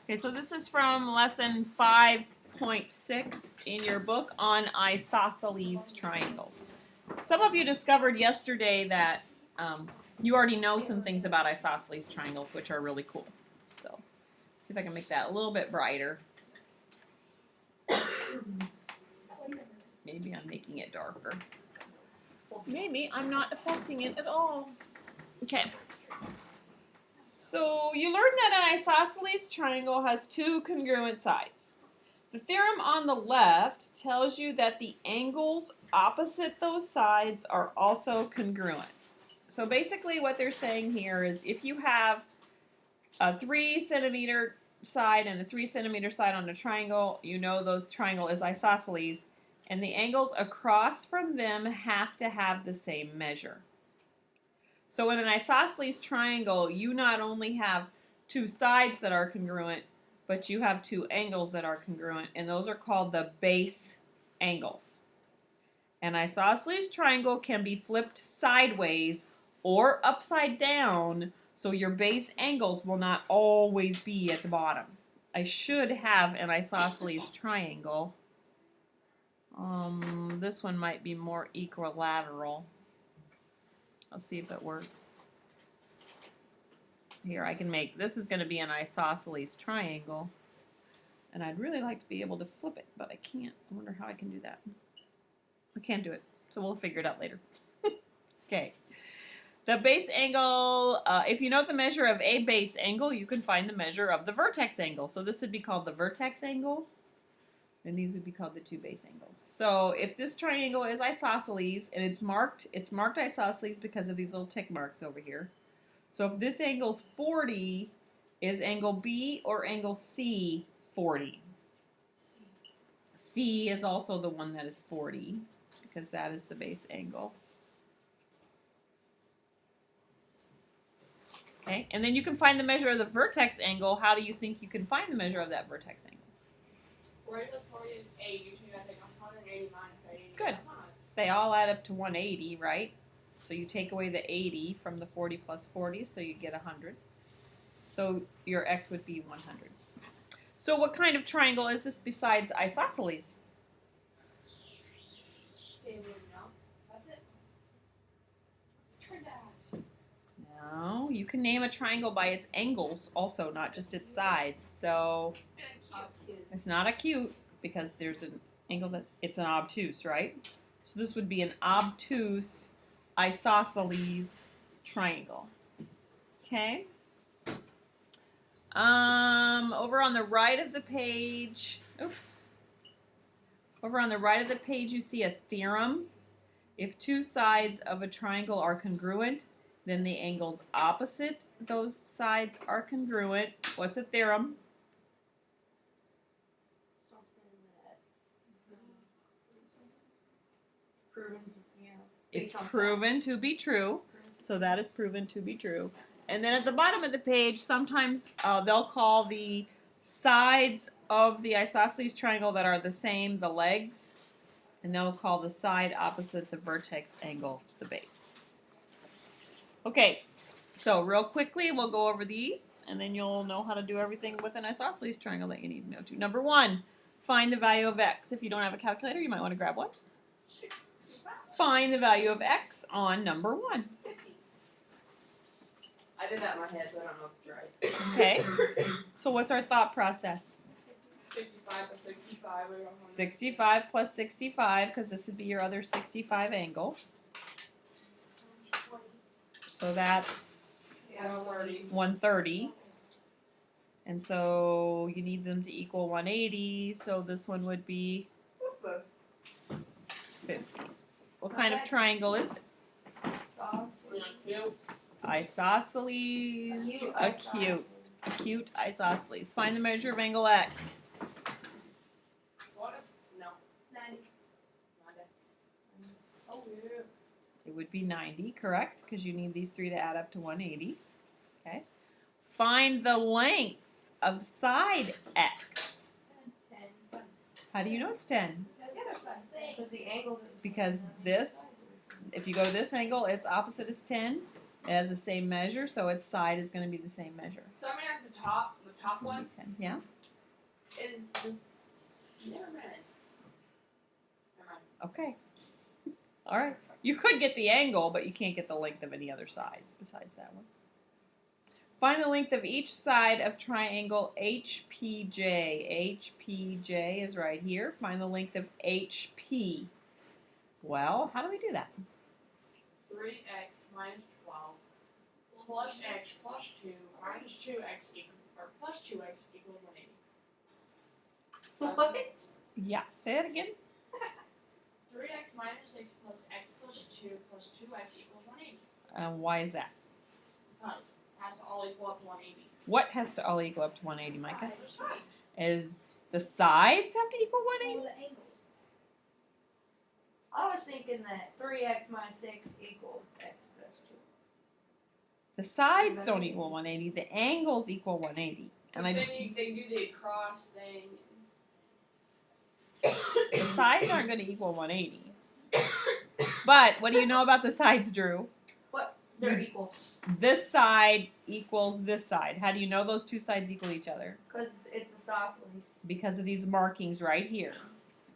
Okay, so this is from lesson 5.6 in your book on isosceles triangles. Some of you discovered yesterday that you already know some things about isosceles triangles, which are really cool. So, see if I can make that a little bit brighter. Maybe I'm making it darker. Maybe I'm not affecting it at all. Okay. So you learned that an isosceles triangle has two congruent sides. The theorem on the left tells you that the angles opposite those sides are also congruent. So basically what they're saying here is if you have a 3 centimeter side and a 3 centimeter side on a triangle, you know the triangle is isosceles, and the angles across from them have to have the same measure. So in an isosceles triangle, you not only have two sides that are congruent, but you have two angles that are congruent, and those are called the base angles. An isosceles triangle can be flipped sideways or upside down, so your base angles will not always be at the bottom. I should have an isosceles triangle. This one might be more equilateral. I'll see if it works. Here, I can make, this is going to be an isosceles triangle. And I'd really like to be able to flip it, but I can't. I wonder how I can do that. I can't do it, so we'll figure it out later. Okay. The base angle, if you know the measure of a base angle, you can find the measure of the vertex angle. So this would be called the vertex angle, and these would be called the two base angles. So if this triangle is isosceles, and it's marked isosceles because of these little tick marks over here. So if this angle's 40, is angle B or angle C 40? C is also the one that is 40, because that is the base angle. Okay, and then you can find the measure of the vertex angle. How do you think you can find the measure of that vertex angle? 40 plus 40 is 80, so you gotta take 180 minus 80. Good. They all add up to 180, right? So you take away the 80 from the 40 plus 40, so you get 100. So your x would be 100. So what kind of triangle is this besides isosceles? That's it. No, you can name a triangle by its angles also, not just its sides. So it's not acute because there's an angle that it's an obtuse, right? So this would be an obtuse isosceles triangle. Okay. Over on the right of the page, oops. Over on the right of the page, you see a theorem. If two sides of a triangle are congruent, then the angles opposite those sides are congruent. What's a theorem? It's proven to be true. So that is proven to be true. And then at the bottom of the page, sometimes they'll call the sides of the isosceles triangle that are the same the legs. And they'll call the side opposite the vertex angle the base. Okay, so real quickly, we'll go over these, and then you'll know how to do everything with an isosceles triangle that you need to know to. Number one, find the value of x. If you don't have a calculator, you might want to grab one. Find the value of x on number 1. 50. I did that in my head, so I don't know if it's right. Okay, so what's our thought process? 55 plus 65. 65 plus 65, because this would be your other 65 angle. So that's 130. And so you need them to equal 180, so this one would be 50. What kind of triangle is this? Isosceles. Acute isosceles. Find the measure of angle x. No. 90. Oh, yeah. It would be 90, correct? Because you need these three to add up to 180. Okay. Find the length of side x. 10. How do you know it's 10? Because this, if you go to this angle, its opposite is 10. It has the same measure, so its side is going to be the same measure. So I mean at the top top one 10. Yeah. is this. Never mind. Never mind. Okay. All right. You could get the angle, but you can't get the length of any other sides besides that one. Find the length of each side of triangle HPJ. HPJ is right here. Find the length of HP. Well, how do we do that? 3x minus 12 plus x plus 2 minus 2x or plus 2x equals 180. What? Yeah, say that again. 3x minus 6 plus x plus 2 plus 2x equals 180. Why is that? Because it has to all equal up to 180. What has to all equal up to 180, Micah? That's right. Is the sides have to equal 180? All the angles. I was thinking that 3x minus 6 equals x plus 2. The sides don't equal 180. The angles equal 180. And But then they do the cross thing. the sides aren't going to equal 180. But what do you know about the sides, Drew? They're equal. This side equals this side. How do you know those two sides equal each other? Because it's isosceles. Because of these markings right here.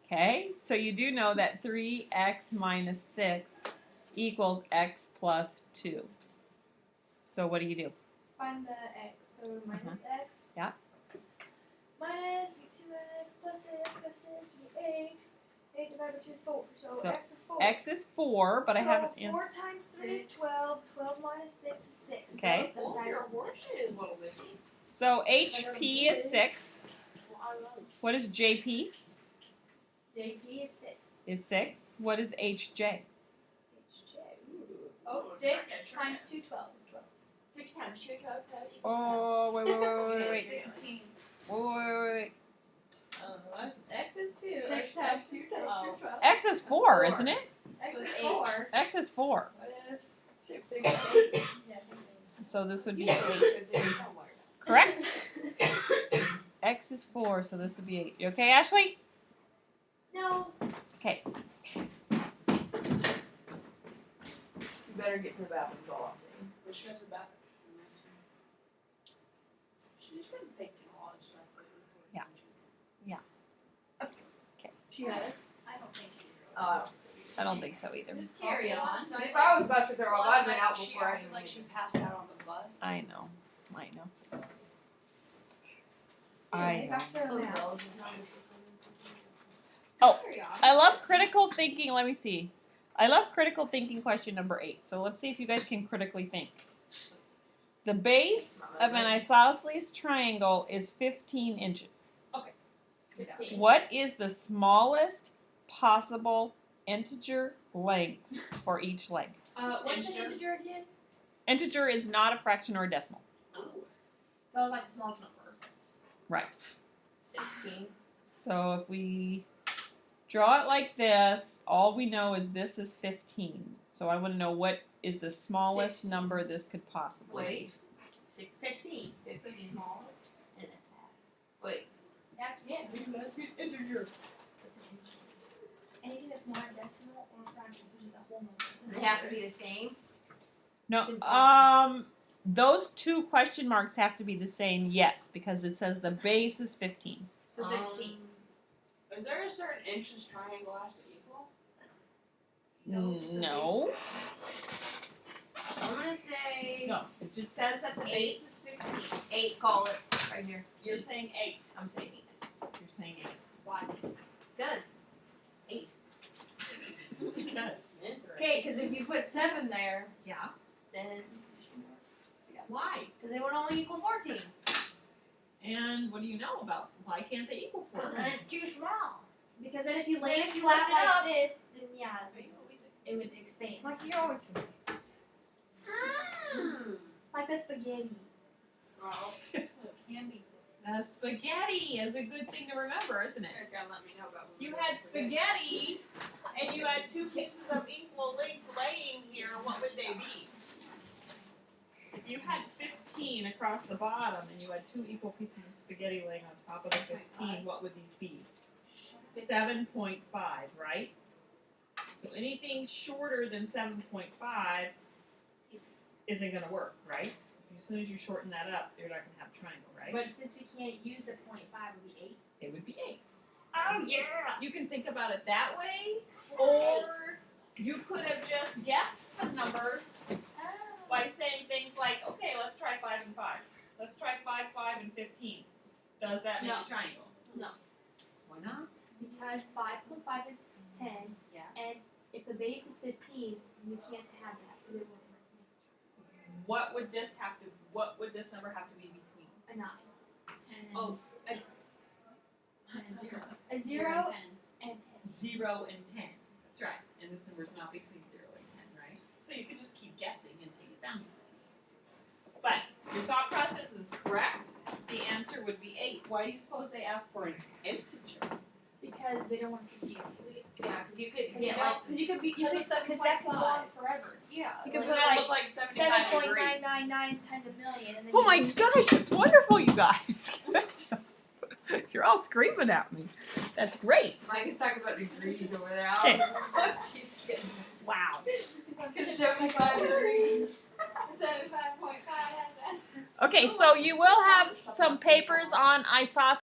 Okay? So you do know that 3x minus 6 equals x plus 2. So what do? Find the x. So minus x. Yeah. Minus 2x plus 6 plus 6 is 8. 8 divided by 2 is 4. So So x is 4. X is 4, but I haven't... So 4 times 3 is 12. 12 minus 6 is 6. Okay. So Oh, the your size horse is a little missy. So HP is 6. Well, I love it. What is JP? JP is 6. Is 6. What is HJ? HJ. Oh, Ooh, 6 try it. times 2, 12 is 12. 6 times 2 equals Oh, wait. 16. Wait. X is 2. 6 X times 2 is is 12. X is 4, isn't it? X So is it's 4. X is 4. What is? Yeah. So this would be Yeah. 8. Correct? X is 4, so this would be 8. You okay, Ashley? No. Okay. You better get to the bathroom, is all I'm saying. Let's go to the bathroom. She's been thinking a lot of stuff lately. Yeah. She has. I don't think she I don't think so either. Just carry on. Last night- If I was about to throw up, last I'd been night out she before I acted even like knew. she passed out on the bus. I know. I know. Back to the math. Oh, Carry on. I love critical thinking. Let me see. I love critical thinking question number 8. So let's see if you guys can critically think. The base of an isosceles triangle is 15 inches. 15. What is the smallest possible integer length for each leg? What's an Integer. integer again? Integer is not a fraction or a decimal. Ooh. So like the smallest number. Right. 16. So if we draw it like this, all we know is this is 15. So I want to know what is the smallest number this could possibly be. Wait. 15. 15 smallest. and a half. Wait. Yeah. Anything that's not a decimal or a fraction, so just a whole number. They have to be the same. No, those two question marks have to be the same, yes, because it says the base is 15. So 16. Is there a certain inch this triangle has to equal? No. I'm gonna say No, it just says that the base is 15. 8. Call it right here. You're saying 8. I'm saying 8. You're saying 8. Why? Good. Because. Okay, because if you put 7 there, Yeah. then Why? because they would only equal 14. And what do you know about why can't they equal Well, 14? then it's too small. Because then if you So lay if it you flat lift it like up- this, then yeah, it would expand. Like you're always Like a spaghetti. Well, can be. Spaghetti is a good thing to remember, isn't it? you guys gotta let me know about when You we had go to the spaghetti and you had 2 pieces of equal length laying here, what would they be? If you had 15 across the bottom and you had 2 equal pieces of spaghetti laying on top of the 15, what would these be? 7.5, right? So anything shorter than 7.5 isn't going to work, right? If you as soon as you shorten that up, you're not gonna have a triangle, right? But since we can't use a 0.5, it would be 8. It would be 8. Oh yeah! You can think about it that way, or you could have just guessed some numbers by saying things like, okay, let's try 5 and 5. Let's try 5, 5, and 15. Does that make No. a triangle? No. Why not? Because 5 plus 5 is 10. Yeah. And if the base is 15, we can't have that because it won't make What would this number have to be between? a 9. 10 and Oh, and 0. A 0 and 10. and 10. 0 and 10. That's right. And this number's not between 0 and 10, right? So you could just keep guessing until you found it. But your thought process is correct. The answer would be 8. Why do you suppose they asked for an integer? Because they don't want to confuse you. Yeah, because you could Because you could be because of that could go 7.5. on forever. Yeah, Because it we're would like look like 75 degrees. 7.999 times a million. And then Oh you my just- gosh, it's wonderful, you guys. Good job. You're all screaming at me. That's great. Mike is talking about degrees over there. Okay. She's kidding. Wow. 75 degrees. 75.5. Okay, so you will have some papers on isosceles.